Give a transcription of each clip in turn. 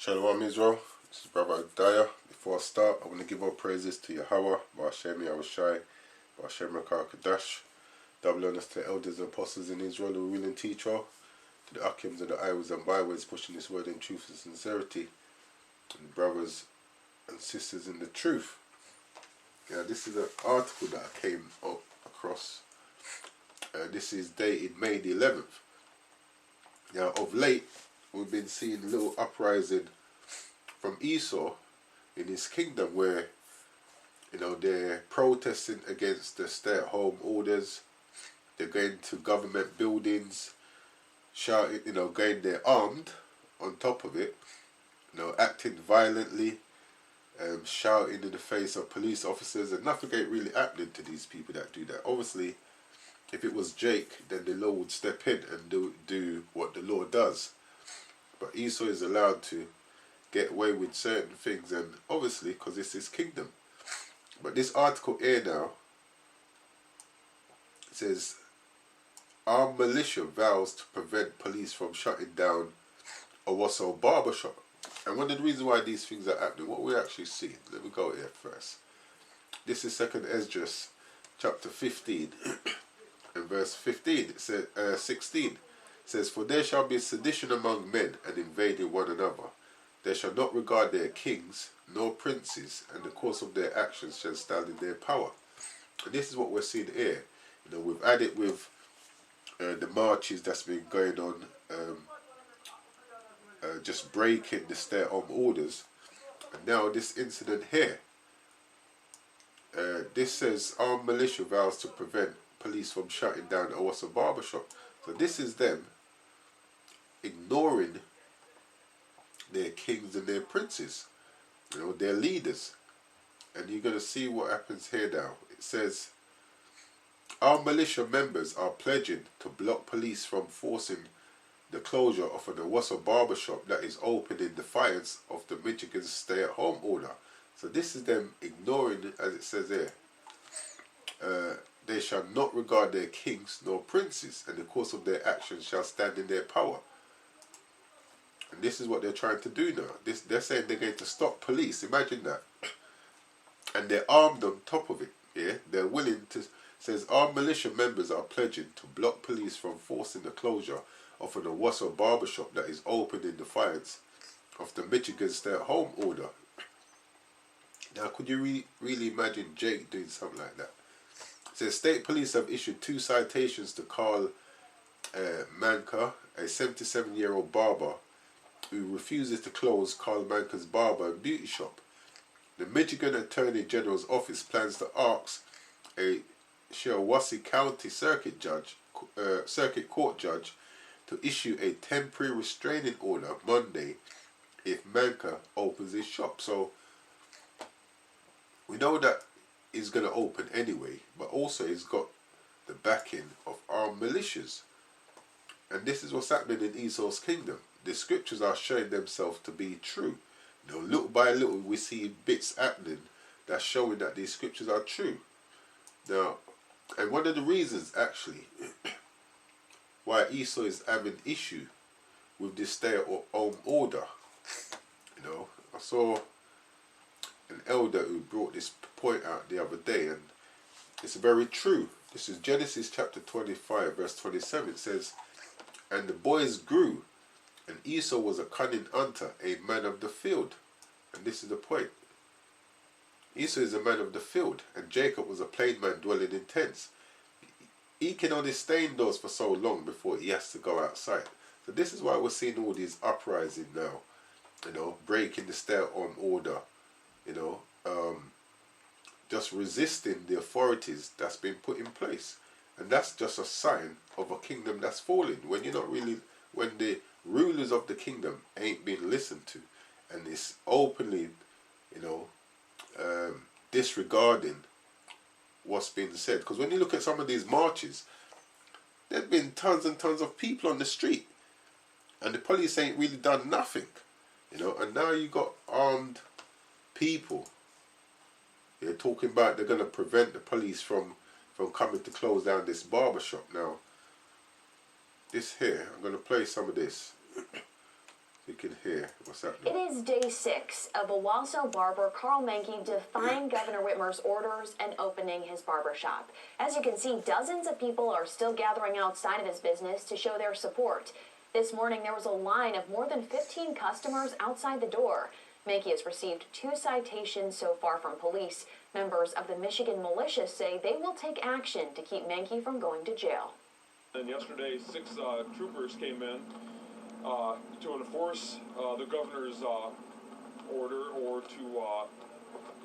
Shalom Israel, this is Brother Daya. Before I start, I want to give all praises to Yahweh, Ba'ashem Yahushai, Ba'ashem Rakar Kadash, double honors to the elders and apostles in Israel who will and teach all, to the Akims and the Iwas and Byways pushing this word in truth and sincerity, and brothers and sisters in the truth. Yeah, this is an article that I came up across. This is dated May the 11th. Now, of late, we've been seeing a little uprising from Esau in his kingdom where, they're protesting against the stay-at-home orders. They're going to government buildings, shouting, going there armed on top of it, acting violently, shouting in the face of police officers, and nothing ain't really happening to these people that do that. Obviously, if it was Jake, then the law would step in and do what the law does. But Esau is allowed to get away with certain things, and obviously because it's his kingdom. But this article here now says, armed militia vows to prevent police from shutting down a Warsaw barbershop. And one of the reasons why these things are happening, what we're actually seeing, let me go here first. This is 2nd Esdras chapter 15 and verse 15. It says 16. It says, for there shall be sedition among men, and invading one another. They shall not regard their kings nor princes, and the course of their actions shall stand in their power. And this is what we're seeing here. We've added with the marches that's been going on, just breaking the stay-at-home orders. And now this incident here. This says, armed militia vows to prevent police from shutting down a Warsaw barbershop. So this is them ignoring their kings and their princes, their leaders. And you're going to see what happens here now. It says, our militia members are pledging to block police from forcing the closure of a Warsaw barbershop that is open in defiance of the Michigan stay-at-home order. So this is them ignoring, as it says here, they shall not regard their kings nor princes, and the course of their actions shall stand in their power. And this is what they're trying to do now. They're saying they're going to stop police. Imagine that. And they're armed on top of it. Yeah, they're willing to. Says armed militia members are pledging to block police from forcing the closure of an Warsaw barbershop that is open in defiance of the Michigan stay-at-home order. Now, could you really imagine Jake doing something like that? It says state police have issued 2 citations to Carl Manka, a 77-year-old barber who refuses to close Carl Manka's barber and beauty shop. The Michigan Attorney General's office plans to ask a Shiawassee County Circuit Court judge to issue a temporary restraining order Monday if Manka opens his shop. So we know that he's going to open anyway, but also he's got the backing of armed militias. And this is what's happening in Esau's kingdom. The scriptures are showing themselves to be true. Little by little we see bits happening that's showing that these scriptures are true. Now, and one of the reasons actually why Esau is having issue with this stay-at-home order, I saw an elder who brought this point out the other day, and it's very true. This is Genesis chapter 25 verse 27. It says, and the boys grew, and Esau was a cunning hunter, a man of the field. And this is the point. Esau is a man of the field, and Jacob was a plain man dwelling in tents. He can only stay indoors for so long before he has to go outside. So this is why we're seeing all these uprising now, breaking the stay-at-home order, just resisting the authorities that's been put in place. And that's just a sign of a kingdom that's falling. When the rulers of the kingdom ain't being listened to, and it's openly, disregarding what's being said. Because when you look at some of these marches, there've been tons and tons of people on the street, and the police ain't really done nothing, and now you got armed people. They're talking about they're going to prevent the police from coming to close down this barbershop. Now, this here, I'm going to play some of this. You can hear what's happening. It is day 6 of Owasso barber Carl Menke defying Governor Whitmer's orders and opening his barber shop. As you can see, dozens of people are still gathering outside of his business to show their support. This morning, there was a line of more than 15 customers outside the door. Menke has received 2 citations so far from police. Members of the Michigan militia say they will take action to keep Menke from going to jail. And yesterday, 6 troopers came in to enforce the governor's order or to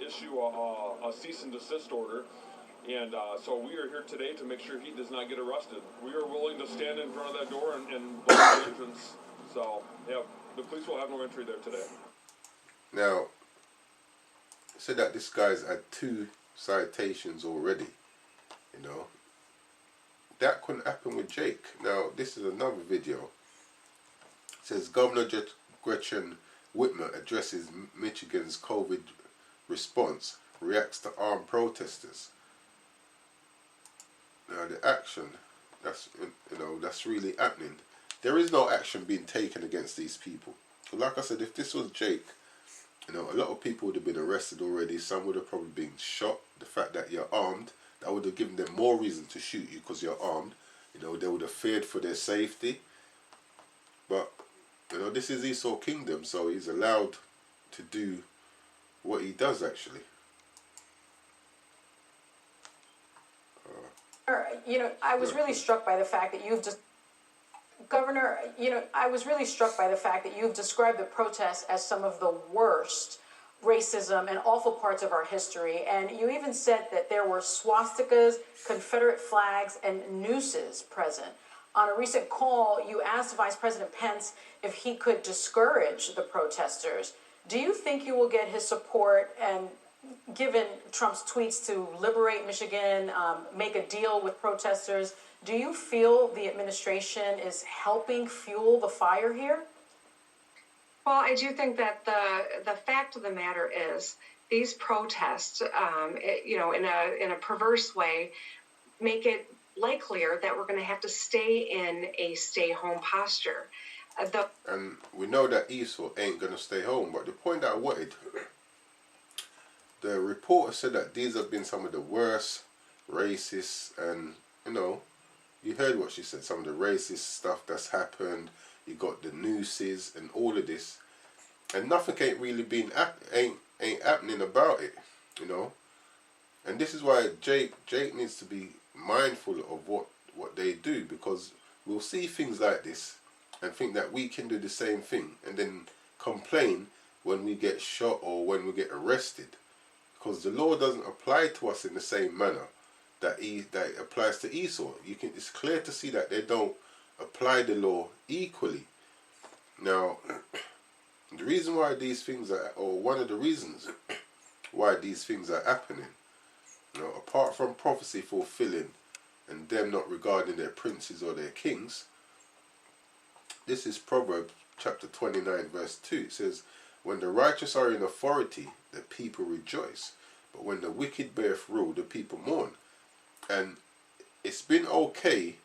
issue a cease and desist order. And so we are here today to make sure he does not get arrested. We are willing to stand in front of that door and block the entrance. So, yeah, the police will have no entry there today. Now, said that this guy's had 2 citations already, you know. That couldn't happen with Jake. Now, this is another video. It says Governor Gretchen Whitmer addresses Michigan's COVID response, reacts to armed protesters. Now, the action, that's really happening. There is no action being taken against these people. So like I said, if this was Jake, a lot of people would have been arrested already. Some would have probably been shot. The fact that you're armed, that would have given them more reason to shoot you because you're armed. They would have feared for their safety. But, this is Esau Kingdom, so he's allowed to do what he does, actually. I was really struck by the fact that you've just... Governor, I was really struck by the fact that you've described the protests as some of the worst racism and awful parts of our history. And you even said that there were swastikas, Confederate flags, and nooses present. On a recent call, you asked Vice President Pence if he could discourage the protesters. Do you think you will get his support, and given Trump's tweets to liberate Michigan, make a deal with protesters, do you feel the administration is helping fuel the fire here? Well, I do think that the fact of the matter is these protests, in a perverse way, make it likelier that we're going to have to stay in a stay-home posture. And we know that Esau ain't going to stay home. But the point that I wanted, the reporter said that these have been some of the worst racist, and you heard what she said, some of the racist stuff that's happened. You got the nooses and all of this, and nothing ain't really been ain't happening about it, And this is why Jake needs to be mindful of what they do, because we'll see things like this and think that we can do the same thing, and then complain when we get shot or when we get arrested, because the law doesn't apply to us in the same manner that it applies to Esau. It's clear to see that they don't apply the law equally. Now, the reason why these things are, or one of the reasons why these things are happening, apart from prophecy fulfilling and them not regarding their princes or their kings, this is Proverbs chapter 29 verse 2. It says, when the righteous are in authority, the people rejoice, but when the wicked beareth rule, the people mourn. And it's been okay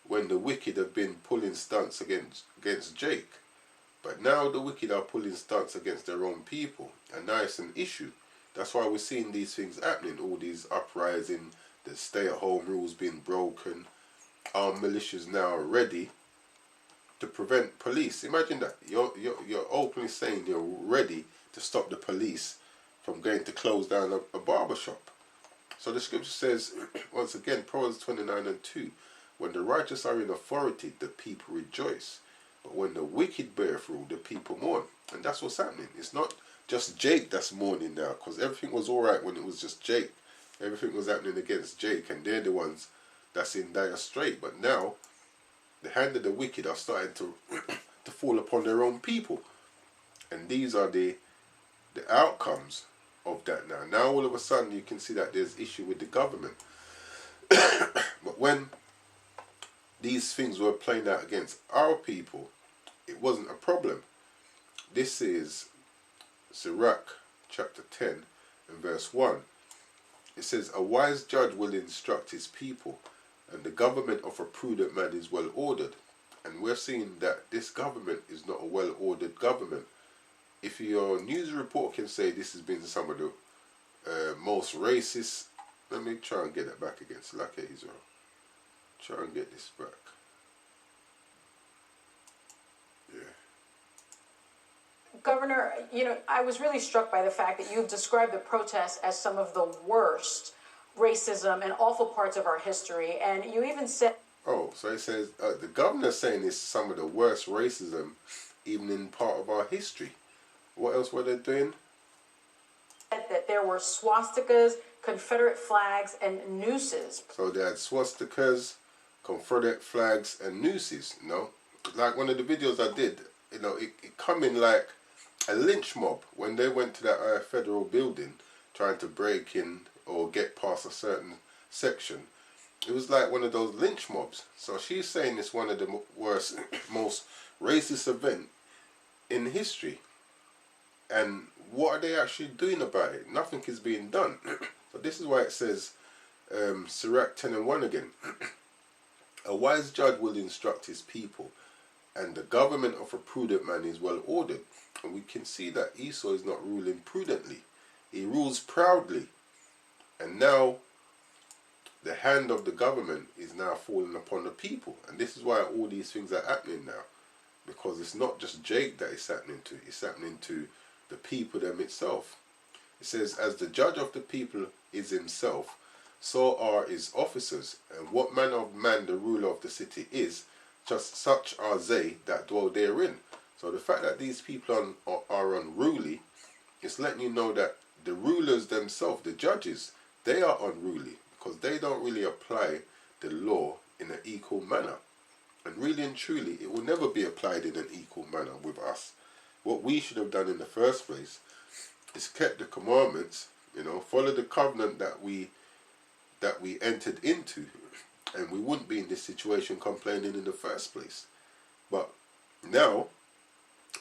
when the wicked have been pulling stunts against Jake. But now the wicked are pulling stunts against their own people. And now it's an issue. That's why we're seeing these things happening. All these uprising, the stay-at-home rules being broken. Our militias now are ready to prevent police. Imagine that. You're openly saying you're ready to stop the police from going to close down a barber shop. So the scripture says, once again, Proverbs 29 and 2, when the righteous are in authority, the people rejoice. But when the wicked beareth rule, the people mourn. And that's what's happening. It's not just Jake that's mourning now, because everything was alright when it was just Jake. Everything was happening against Jake, and they're the ones that's in dire strait. But now, the hand of the wicked are starting to fall upon their own people. And these are the outcomes of that now. Now all of a sudden you can see that there's issue with the government. But when these things were playing out against our people, it wasn't a problem. This is Sirach chapter 10 and verse 1. It says, a wise judge will instruct his people, and the government of a prudent man is well ordered. And we're seeing that this government is not a well-ordered government. If your news report can say this has been some of the most racist, let me try and get it back again. It's like Israel. Try and get this back. Yeah. Governor, I was really struck by the fact that you've described the protests as some of the worst racism and awful parts of our history. And you even said... Oh, so it says, the governor's saying it's some of the worst racism even in part of our history. What else were they doing? That there were swastikas, Confederate flags, and nooses. So they had swastikas, Confederate flags, and nooses, Like one of the videos I did, it come in like a lynch mob when they went to that federal building trying to break in or get past a certain section. It was like one of those lynch mobs. So she's saying it's one of the worst, most racist event in history. And what are they actually doing about it? Nothing is being done. So this is why it says, Sirach 10 and 1 again. A wise judge will instruct his people, and the government of a prudent man is well ordered. And we can see that Esau is not ruling prudently. He rules proudly. And now the hand of the government is now falling upon the people. And this is why all these things are happening now. Because it's not just Jake that it's happening to. It's happening to the people them itself. It says, as the judge of the people is himself, so are his officers. And what manner of man the ruler of the city is, just such are they that dwell therein. So the fact that these people are unruly, it's letting you know that the rulers themselves, the judges, they are unruly. Because they don't really apply the law in an equal manner. And really and truly, it will never be applied in an equal manner with us. What we should have done in the first place is kept the commandments, follow the covenant that we entered into, and we wouldn't be in this situation complaining in the first place. But now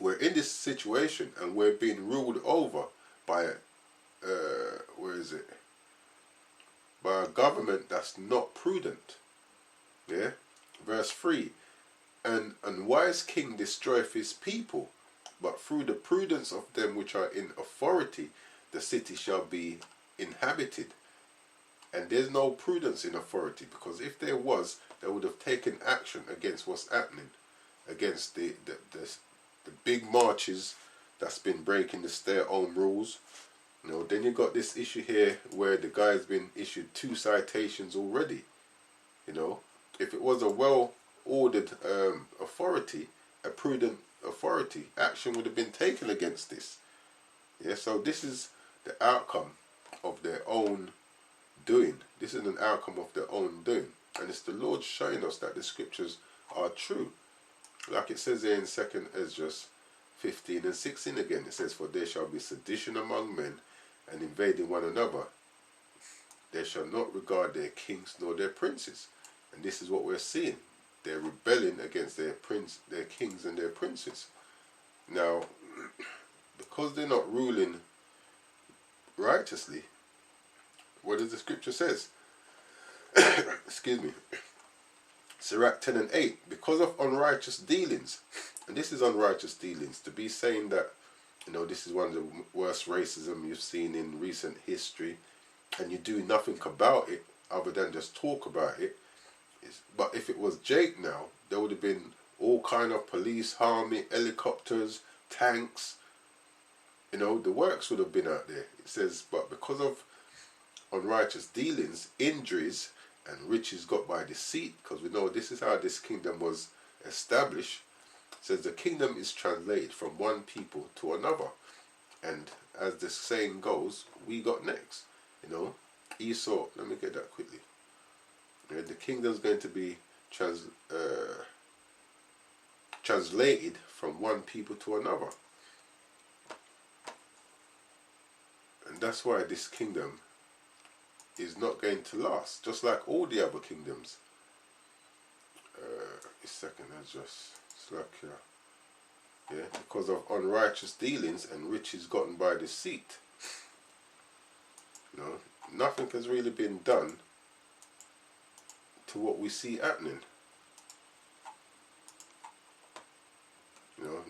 we're in this situation and we're being ruled over by by a government that's not prudent. Yeah? Verse 3, an unwise king destroyeth his people, but through the prudence of them which are in authority, the city shall be inhabited. And there's no prudence in authority, because if there was, they would have taken action against what's happening, against the big marches that's been breaking the stay-at-home rules. Then you got this issue here where the guy's been issued 2 citations already. If it was a well-ordered authority, a prudent authority, action would have been taken against this. Yeah, so this is the outcome of their own doing. This is an outcome of their own doing. And it's the Lord showing us that the scriptures are true. Like it says here in 2 Ezra 15 and 16 again, it says, for there shall be sedition among men, and invading one another. They shall not regard their kings nor their princes. And this is what we're seeing. They're rebelling against their kings and their princes. Now, because they're not ruling righteously, what does the scripture says? Excuse me. Sirach 10 and 8. Because of unrighteous dealings. And this is unrighteous dealings. To be saying that, this is one of the worst racism you've seen in recent history, and you do nothing about it other than just talk about it. But if it was Jake now, there would have been all kind of police, army, helicopters, tanks. The works would have been out there. It says, but because of unrighteous dealings, injuries, and riches got by deceit, because we know this is how this kingdom was established. It says the kingdom is translated from one people to another. And as the saying goes, we got next. Esau, let me get that quickly. The kingdom's going to be translated from one people to another. And that's why this kingdom is not going to last, just like all the other kingdoms. Because of unrighteous dealings and riches gotten by deceit. Nothing has really been done to what we see happening.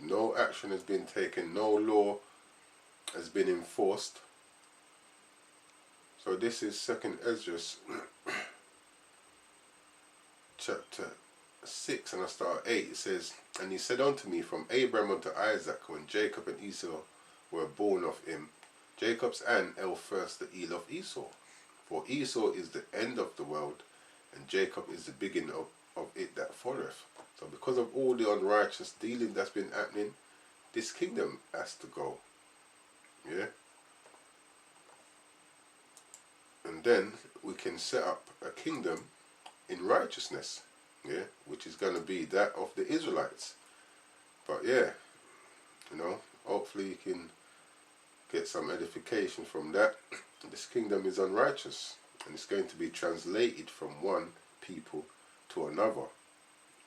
No action has been taken. No law has been enforced. So this is 2nd Ezra chapter 6, and I start at 8. It says, "And he said unto me, From Abraham unto Isaac, when Jacob and Esau were born of him, Jacob's hand held first the heel of Esau. For Esau is the end of the world, and Jacob is the beginning of it that followeth." So because of all the unrighteous dealing that's been happening, this kingdom has to go. Yeah? And then we can set up a kingdom in righteousness, yeah, which is going to be that of the Israelites. But yeah, hopefully you can get some edification from that. This kingdom is unrighteous, and it's going to be translated from one people to another.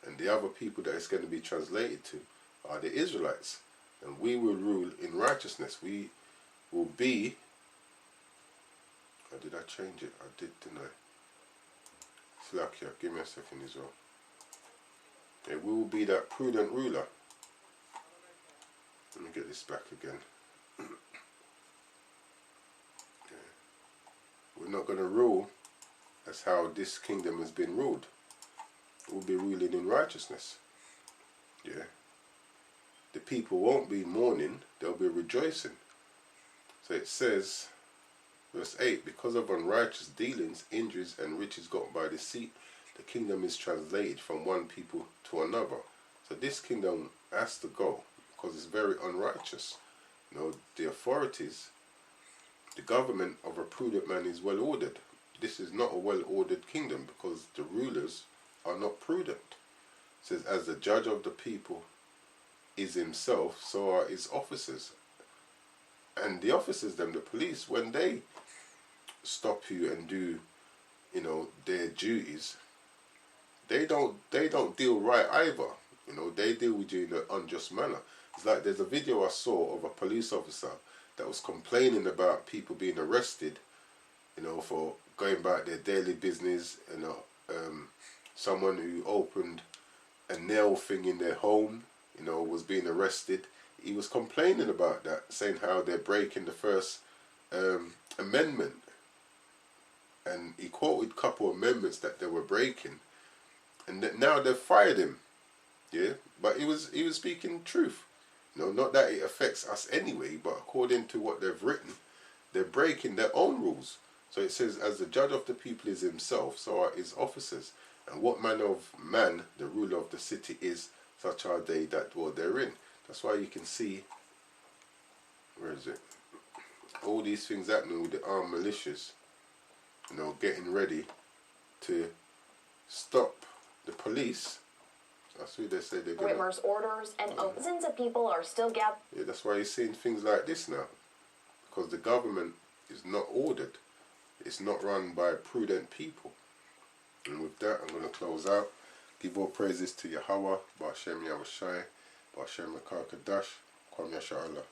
And the other people that it's going to be translated to are the Israelites. And we will rule in righteousness. We will be... Or did I change it? I did, didn't I? Slack, give me a second as well. Yeah, we will be that prudent ruler. Let me get this back again. We're not going to rule as how this kingdom has been ruled. We'll be ruling in righteousness. Yeah. The people won't be mourning, they'll be rejoicing. So it says, verse 8, "Because of unrighteous dealings, injuries, and riches got by deceit, the kingdom is translated from one people to another." So this kingdom has to go because it's very unrighteous. The authorities, the government of a prudent man is well ordered. This is not a well ordered kingdom because the rulers are not prudent. It says, "As the judge of the people is himself, so are his officers." And the officers, the police, when they stop you and do, their duties, they don't deal right either. They deal with you in an unjust manner. It's like there's a video I saw of a police officer that was complaining about people being arrested, for going about their daily business. Someone who opened a nail thing in their home, was being arrested. He was complaining about that, saying how they're breaking the First Amendment. And he quoted a couple of amendments that they were breaking. And that now they've fired him. Yeah? But he was speaking truth. Not that it affects us anyway, but according to what they've written, they're breaking their own rules. So it says, "As the judge of the people is himself, so are his officers. And what manner of man the ruler of the city is, such are they that dwell therein." That's why you can see, where is it? All these things happening with the armed militias, getting ready to stop the police. That's who they say they're going to... Whitmer's orders and dozens of people are still gathered. Yeah, that's why you're seeing things like this now. Because the government is not ordered. It's not run by prudent people. And with that, I'm going to close out. Give all praises to Yahweh, Ba'ashem Yahushai, Ba'ashem Makar Kadash, Kwam Yasha Allah.